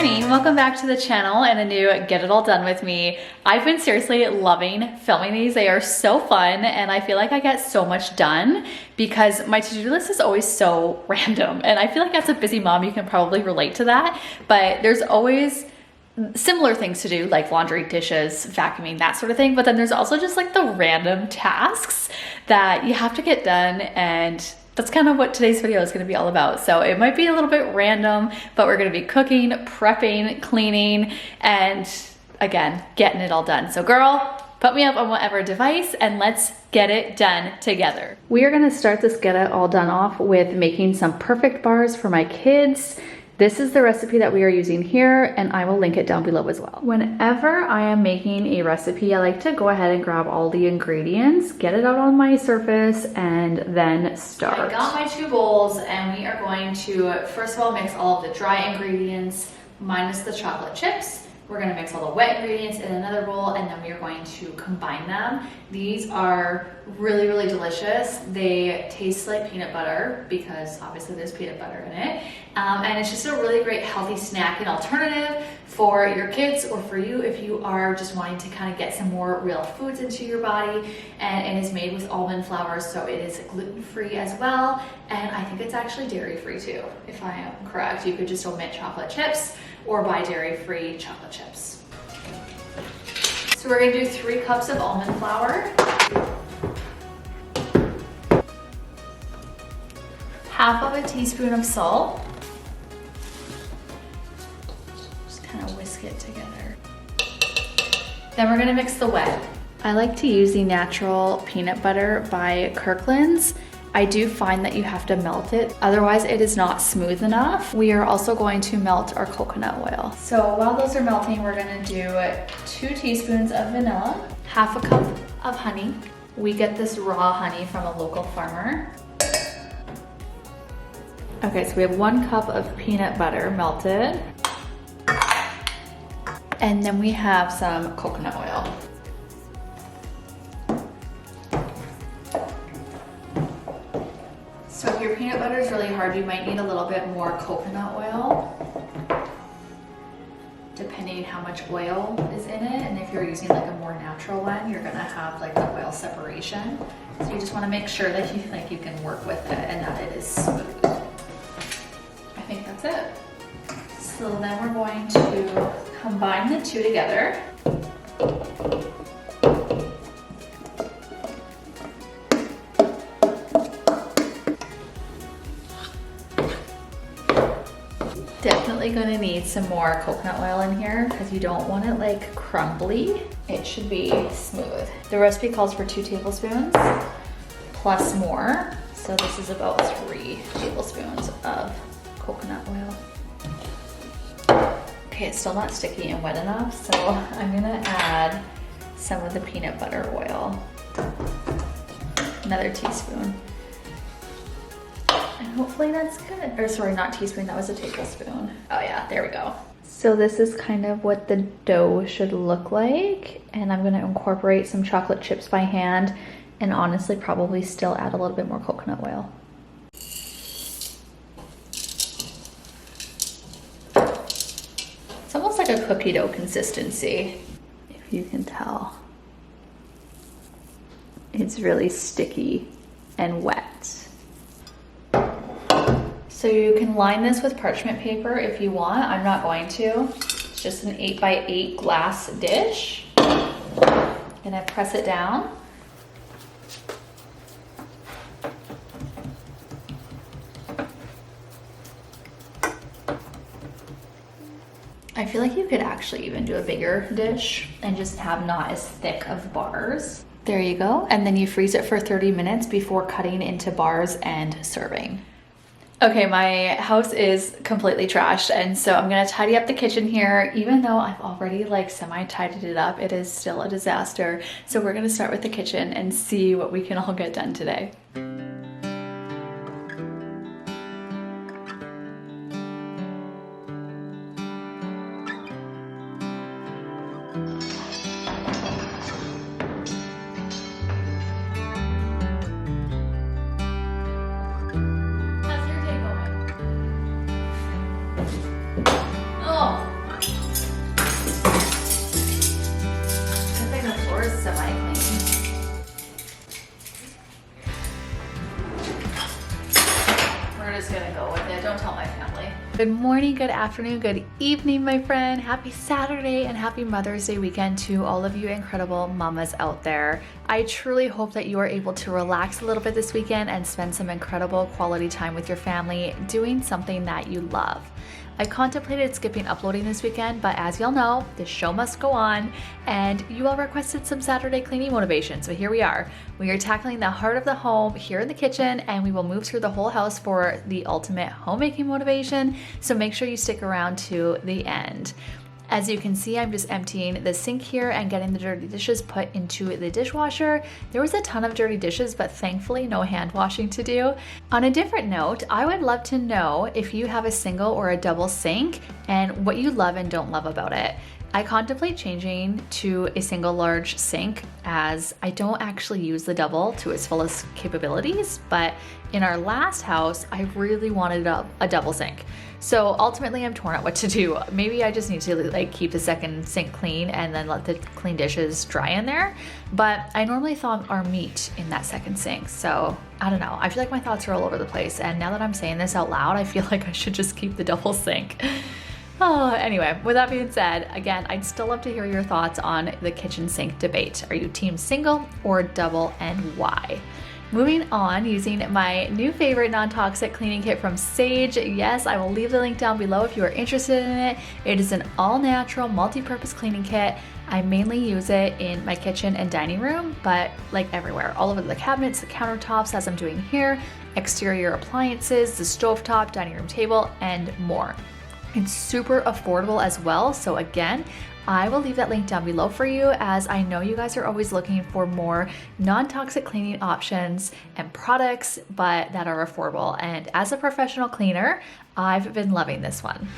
morning, welcome back to the channel and a new Get It All Done with me. I've been seriously loving filming these. They are so fun and I feel like I get so much done because my to-do list is always so random, and I feel like as a busy mom you can probably relate to that, but there's always similar things to do like laundry, dishes, vacuuming, that sort of thing, but then there's also just like the random tasks that you have to get done, and that's kind of what today's video is going to be all about. So it might be a little bit random, but we're going to be cooking, prepping, cleaning, and again, getting it all done. So girl, put me up on whatever device and let's get it done together. We are going to start this Get It All Done off with making some perfect bars for my kids. This is the recipe that we are using here, and I will link it down below as well. Whenever I am making a recipe, I like to go ahead and grab all the ingredients, get it out on my surface, and then start. I got my 2 bowls, and we are going to, first of all, mix all of the dry ingredients minus the chocolate chips. We're gonna mix all the wet ingredients in another bowl, and then we are going to combine them. These are really, really delicious. They taste like peanut butter because obviously there's peanut butter in it. And it's just a really great healthy snacking alternative for your kids or for you if you are just wanting to kind of get some more real foods into your body. And it is made with almond flour, so it is gluten-free as well. And I think it's actually dairy-free too, if I am correct. You could just omit chocolate chips or buy dairy-free chocolate chips. So we're gonna do 3 cups of almond flour, half of a teaspoon of salt. Just kind of whisk it together. Then we're gonna mix the wet. I like to use the natural peanut butter by Kirkland's. I do find that you have to melt it, otherwise it is not smooth enough. We are also going to melt our coconut oil. So while those are melting, we're gonna do 2 teaspoons of vanilla, half a cup of honey. We get this raw honey from a local farmer. Okay, so we have 1 cup of peanut butter melted. And then we have some coconut oil. So if your peanut butter is really hard, you might need a little bit more coconut oil, depending how much oil is in it. And if you're using like a more natural one, you're gonna have like the oil separation. So you just wanna make sure that you can work with it and that it is smooth. I think that's it. So then we're going to combine the 2 together. Definitely gonna need some more coconut oil in here because you don't want it like crumbly. It should be smooth. The recipe calls for 2 tablespoons plus more. So this is about 3 tablespoons of coconut oil. Okay, it's still not sticky and wet enough, so I'm gonna add some of the peanut butter oil. Another teaspoon. And hopefully that's good. Or sorry, not teaspoon, that was a tablespoon. Oh yeah, there we go. So this is kind of what the dough should look like. And I'm gonna incorporate some chocolate chips by hand and honestly probably still add a little bit more coconut oil. It's almost like a cookie dough consistency, if you can tell. It's really sticky and wet. So you can line this with parchment paper if you want. I'm not going to. It's just an 8x8 glass dish. Gonna press it down. I feel like you could actually even do a bigger dish and just have not as thick of bars. There you go. And then you freeze it for 30 minutes before cutting into bars and serving. Okay, my house is completely trashed, and so I'm gonna tidy up the kitchen here. Even though I've already like semi-tidied it up, it is still a disaster. So we're gonna start with the kitchen and see what we can all get done today. How's your day going? Oh. just gonna go with it. Don't tell my family. Good morning, good afternoon, good evening, my friend. Happy Saturday and happy Mother's Day weekend to all of you incredible mamas out there. I truly hope that you are able to relax a little bit this weekend and spend some incredible quality time with your family doing something that you love. I contemplated skipping uploading this weekend, but as y'all know, the show must go on, and you all requested some Saturday cleaning motivation, so here we are. We are tackling the heart of the home here in the kitchen, and we will move through the whole house for the ultimate homemaking motivation, so make sure you stick around to the end. As you can see, I'm just emptying the sink here and getting the dirty dishes put into the dishwasher. There was a ton of dirty dishes, but thankfully no hand washing to do. On a different note, I would love to know if you have a single or a double sink and what you love and don't love about it. I contemplate changing to a single large sink as I don't actually use the double to its fullest capabilities, but in our last house, I really wanted a double sink. So ultimately I'm torn on what to do. Maybe I just need to keep the second sink clean and then let the clean dishes dry in there. But I normally thaw our meat in that second sink. So I don't know. I feel like my thoughts are all over the place. And now that I'm saying this out loud, I feel like I should just keep the double sink. Oh, anyway, with that being said, again, I'd still love to hear your thoughts on the kitchen sink debate. Are you team single or double, and why? Moving on, using my new favorite non-toxic cleaning kit from Sage. Yes, I will leave the link down below if you are interested in it. It is an all-natural, multi-purpose cleaning kit. I mainly use it in my kitchen and dining room, but like everywhere, all over the cabinets, the countertops, as I'm doing here, exterior appliances, the stovetop, dining room table, and more. It's super affordable as well, so again, I will leave that link down below for you, as I know you guys are always looking for more non-toxic cleaning options and products, but that are affordable. And as a professional cleaner, I've been loving this one.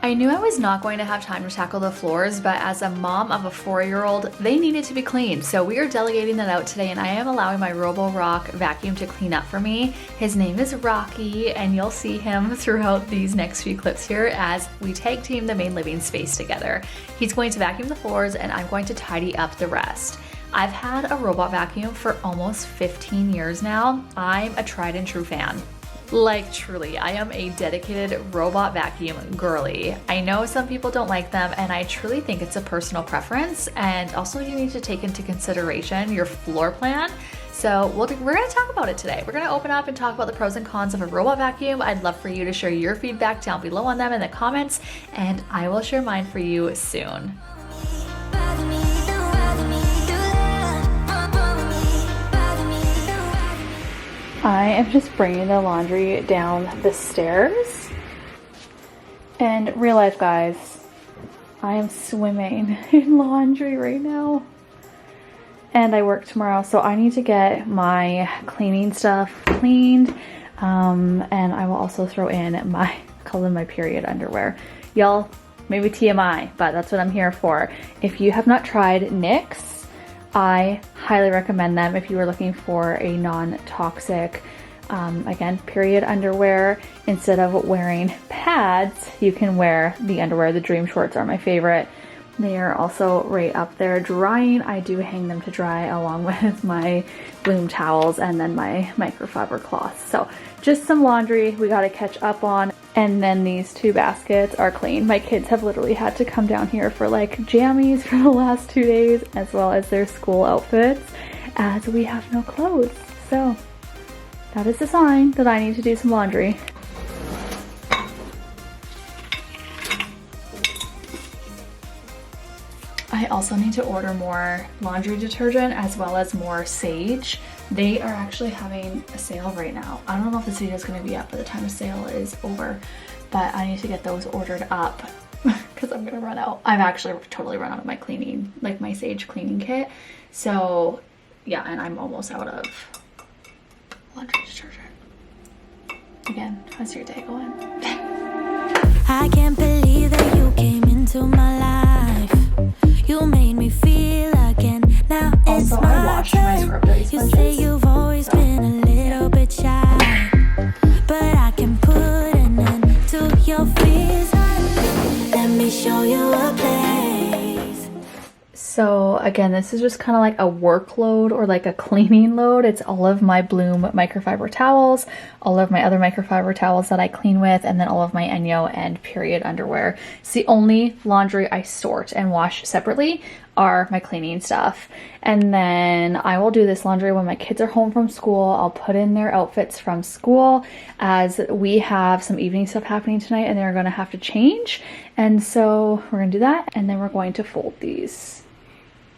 I knew I was not going to have time to tackle the floors, but as a mom of a 4-year-old, they needed to be cleaned. So we are delegating that out today, and I am allowing my Robo-Rock vacuum to clean up for me. His name is Rocky, and you'll see him throughout these next few clips here as we tag team the main living space together. He's going to vacuum the floors, and I'm going to tidy up the rest. I've had a robot vacuum for almost 15 years now. I'm a tried and true fan. Like truly, I am a dedicated robot vacuum girly. I know some people don't like them, and I truly think it's a personal preference, and also you need to take into consideration your floor plan. So we're gonna talk about it today. We're gonna open up and talk about the pros and cons of a robot vacuum. I'd love for you to share your feedback down below on them in the comments, and I will share mine for you soon. I am just bringing the laundry down the stairs, and real life guys, I am swimming in laundry right now, and I work tomorrow, so I need to get my cleaning stuff cleaned, and I will also throw in my period underwear. Y'all, maybe TMI, but that's what I'm here for. If you have not tried NYX, I highly recommend them if you are looking for a non-toxic, again, period underwear. Instead of wearing pads, you can wear the underwear. The Dream Shorts are my favorite. They are also right up there drying. I do hang them to dry along with my Bloom towels and then my microfiber cloths. So just some laundry we got to catch up on. And then these 2 baskets are clean. My kids have literally had to come down here for like jammies for the last 2 days, as well as their school outfits, as we have no clothes. So that is a sign that I need to do some laundry. I also need to order more laundry detergent as well as more Sage. They are actually having a sale right now. I don't know if the Sage is going to be up by the time the sale is over, but I need to get those ordered up because I'm going to run out. I've actually totally run out of my cleaning, like my Sage cleaning kit. So yeah, and I'm almost out of laundry detergent. Again, how's your day going? I can't believe that you came into my life. You made me feel again. Now it's also, my I washed my turn. You say you've always been a little bit shy, but I can put an end to your fears. Let me show you a place. So again, this is just kind of like a workload or like a cleaning load. It's all of my Bloom microfiber towels, all of my other microfiber towels that I clean with, and then all of my Enyo and period underwear. It's the only laundry I sort and wash separately are my cleaning stuff. And then I will do this laundry when my kids are home from school. I'll put in their outfits from school, as we have some evening stuff happening tonight and they're gonna have to change. And so we're gonna do that, and then we're going to fold these.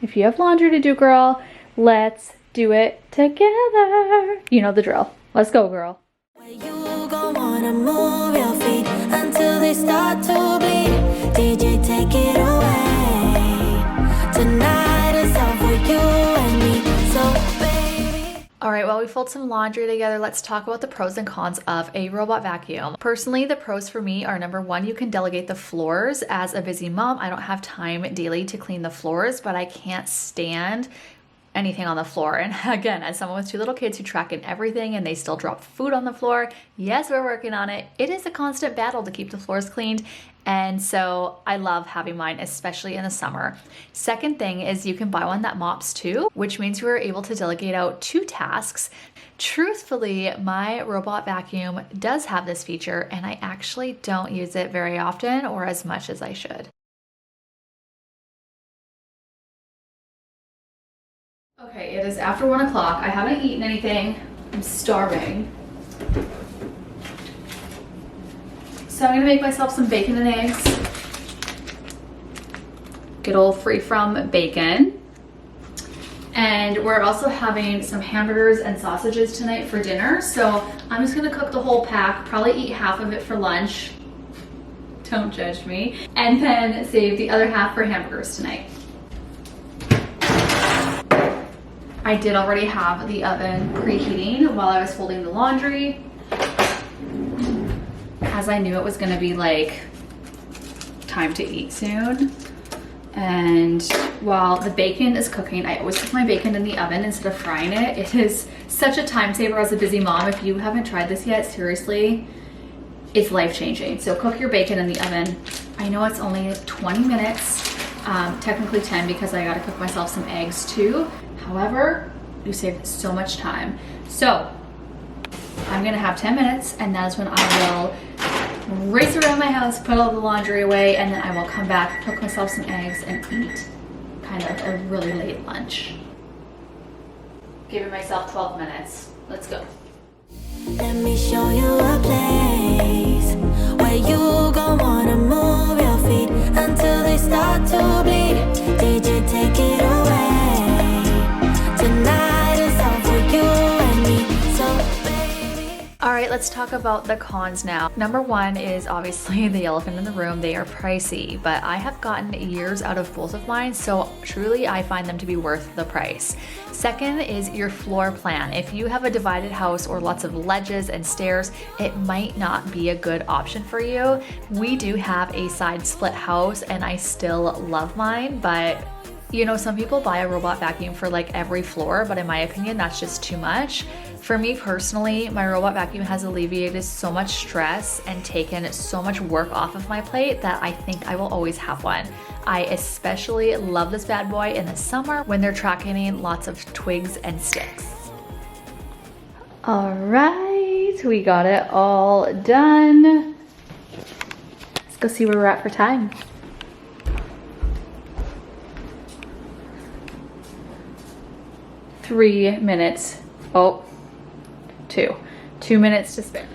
If you have laundry to do, girl, let's do it together. You know the drill. Let's go, girl. Where you gon' wanna move your feet until they start to bleed. DJ, take it away. Tonight is all for you and me, so baby. All right, while we fold some laundry together, let's talk about the pros and cons of a robot vacuum. Personally, the pros for me are, number one, you can delegate the floors. As a busy mom, I don't have time daily to clean the floors, but I can't stand anything on the floor. And again, as someone with 2 little kids who track in everything and they still drop food on the floor, yes, we're working on it. It is a constant battle to keep the floors cleaned. And so I love having mine, especially in the summer. Second thing is you can buy one that mops too, which means you are able to delegate out 2 tasks. Truthfully, my robot vacuum does have this feature, and I actually don't use it very often or as much as I should. Okay, it is after 1 o'clock. I haven't eaten anything. I'm starving. So I'm gonna make myself some bacon and eggs. Good old free from bacon. And we're also having some hamburgers and sausages tonight for dinner. So I'm just gonna cook the whole pack, probably eat half of it for lunch. Don't judge me. And then save the other half for hamburgers tonight. I did already have the oven preheating while I was folding the laundry, as I knew it was gonna be like time to eat soon. And while the bacon is cooking, I always cook my bacon in the oven instead of frying it. It is such a time saver as a busy mom. If you haven't tried this yet, seriously, it's life-changing. So cook your bacon in the oven. I know it's only 20 minutes, technically 10 because I gotta cook myself some eggs too. However, you save so much time. So I'm gonna have 10 minutes, and that's when I will race around my house, put all the laundry away, and then I will come back, cook myself some eggs, and eat kind of a really late lunch. Giving myself 12 minutes. Let's go. Let me show you a place where you gon' wanna move your feet until they start to bleed. DJ, take it away. Tonight is all for you and me, so baby. All right, let's talk about the cons now. Number one is obviously the elephant in the room. They are pricey, but I have gotten years out of both of mine, so truly I find them to be worth the price. Second is your floor plan. If you have a divided house or lots of ledges and stairs, it might not be a good option for you. We do have a side split house and I still love mine, but you know, some people buy a robot vacuum for like every floor, but in my opinion, that's just too much. For me personally, my robot vacuum has alleviated so much stress and taken so much work off of my plate that I think I will always have one. I especially love this bad boy in the summer when they're tracking lots of twigs and sticks. All right, we got it all done. go see where we're at for time. Three minutes. Oh, two minutes to spare.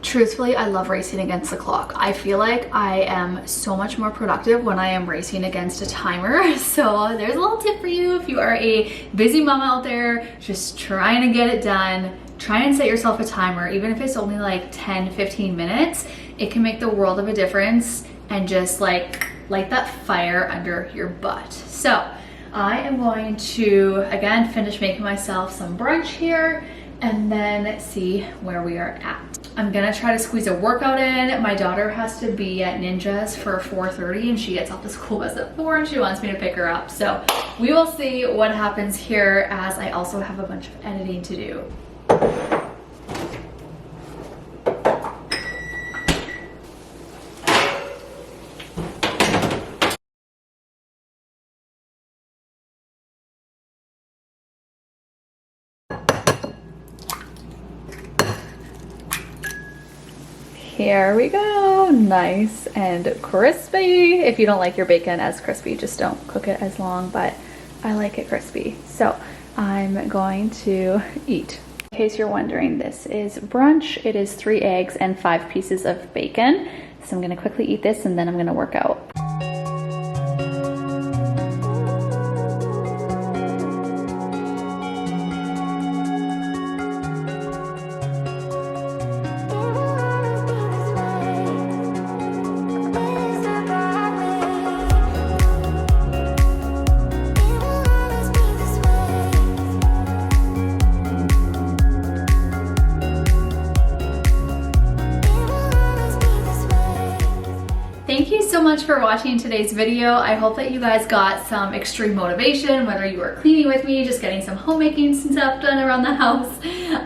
Truthfully, I love racing against the clock. I feel like I am so much more productive when I am racing against a timer. So there's a little tip for you if you are a busy mom out there just trying to get it done. Try and set yourself a timer, even if it's only like 10-15 minutes. It can make the world of a difference and just like light that fire under your butt. So I am going to, again, finish making myself some brunch here and then see where we are at. I'm gonna try to squeeze a workout in. My daughter has to be at Ninjas for 4:30 and she gets off the school bus at 4 and she wants me to pick her up. So we will see what happens here as I also have a bunch of editing to do. Here we go, nice and crispy. If you don't like your bacon as crispy, just don't cook it as long, but I like it crispy. So I'm going to eat. In case you're wondering, this is brunch. It is 3 eggs and 5 pieces of bacon. So I'm gonna quickly eat this and then I'm gonna work out. Thank you so much for watching today's video. I hope that you guys got some extreme motivation, whether you were cleaning with me, just getting some homemaking stuff done around the house.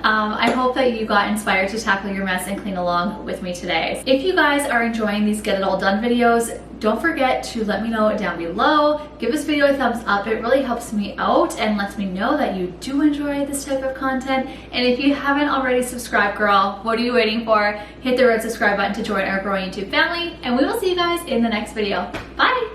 I hope that you got inspired to tackle your mess and clean along with me today. If you guys are enjoying these Get It All Done videos, don't forget to let me know down below. Give this video a thumbs up. It really helps me out and lets me know that you do enjoy this type of content. And if you haven't already subscribed, girl, what are you waiting for? Hit the red subscribe button to join our growing YouTube family. And we will see you guys in the next video. Bye!